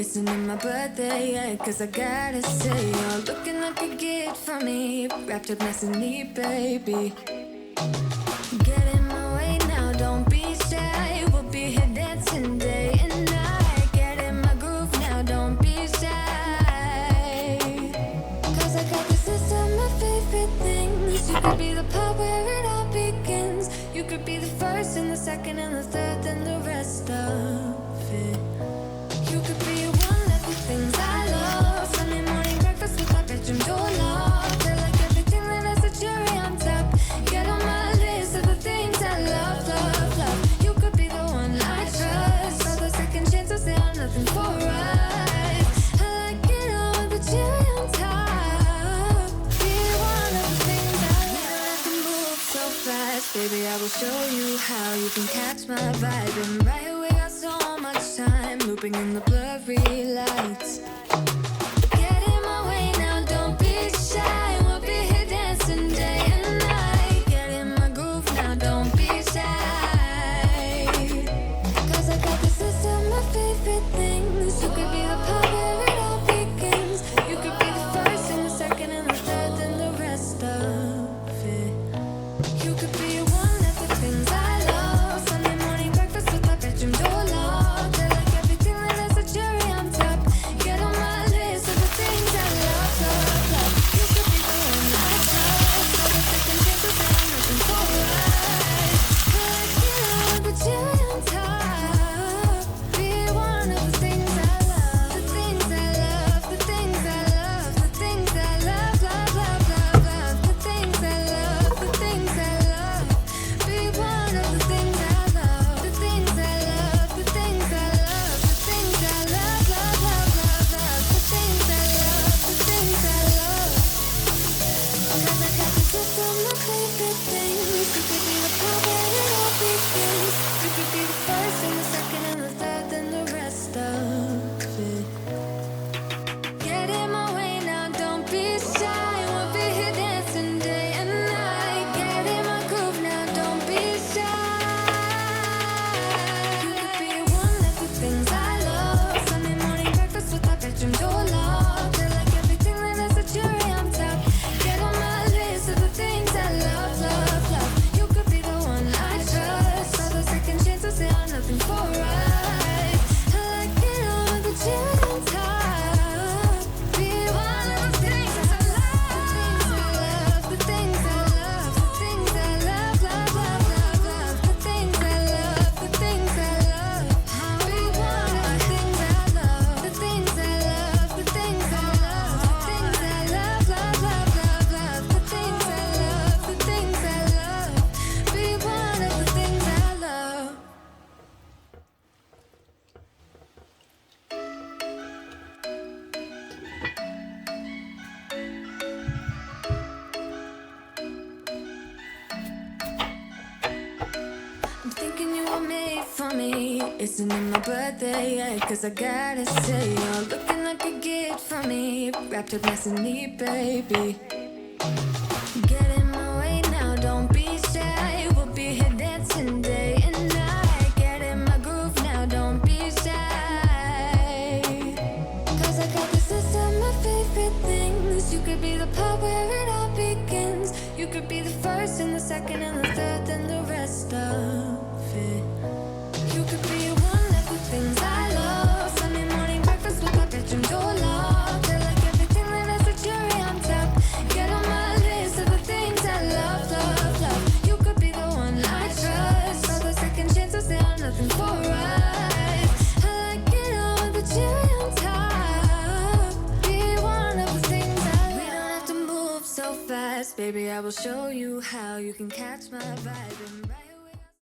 Isn't my birthday yet? Cause I gotta say, you're looking like a gift from me, wrapped up nice and neat, baby. Get in my way now, don't be shy. We'll be here dancing day and night. Get in my groove now, don't be shy. Cause I got this list of my favorite things. You could be the part where it all begins. You could be the first and the second and the third and the rest of it. You could be one of the things I love. Sunday morning breakfast with my bedroom door locked. I like everything that has a cherry on top. Get on my list of the things I love, love, love. You could be the one I trust. All the second chances, they are nothing for us. I like it all with the cherry on top. Be one of the things I love. You don't have to move so fast, baby. I will show you how you can catch my vibe. And right away, so much time looping in the blurry lights. Get in my way now, don't be shy. We'll be here dancing day and night. Get in my groove now, don't be shy. Cause I got this list of my favorite things. You could be the part where it all begins. You could be the first and the second and the third and the rest of it. You could be one of the things I love. Sunday morning breakfast with my bedroom door locked. I like everything that has a cherry on top. Get on my list of the things I love, love, love. You could be the one I trust. All the second chances, they are nothing for us. I like it all with the cherry on top. Be one of the things I love. The things I love, the things I love, the things I love, love, love, love, love. The things I love, the things I love. Be one of the things I love. The things I love, the things I love, the things I love, love, love, love, love. The things I love, the things I love. Cause I got this list of my favorite things. You could be the part where it all begins. You could be the first and the second and the third and the rest of it. Get in my way now, don't be shy. We'll be here dancing day and night. Get in my groove now, don't be shy. You could be one of the things I love. Sunday morning breakfast with my bedroom door locked. I like everything that has a cherry on top. Get on my list of the things I love, love, love. You could be the one I trust. All the second chances, they are nothing for us. I like it all with the cherry on top. Be one of the things I love. The things I love, the things I love, the things I love, love, love, love, love. The things I love, the things I love. Be one of the things I love. The things I love, the things I love, the things I love, love, love, love, love. The things I love, the things I love. Be one of the things I love. I'm thinking you were made for me. Isn't it my birthday yet? Cause I gotta say, you're looking like a gift from me, wrapped up nice and neat, baby. Get in my way now, don't be shy. We'll be here dancing day and night. Get in my groove now, don't be shy. Cause I got this list of my favorite things. You could be the part where it all begins. You could be the first and the second and the third and the rest of it. You could be one of the things I love. Sunday morning breakfast with my bedroom door locked. I like everything that has a cherry on top. Get on my list of the things I love, love, love. You could be the one I trust. All the second chances, they are nothing for us. I like it all with the cherry on top. Be one of the things I love. We don't have to move so fast, baby. I will show you how you can catch my vibe and right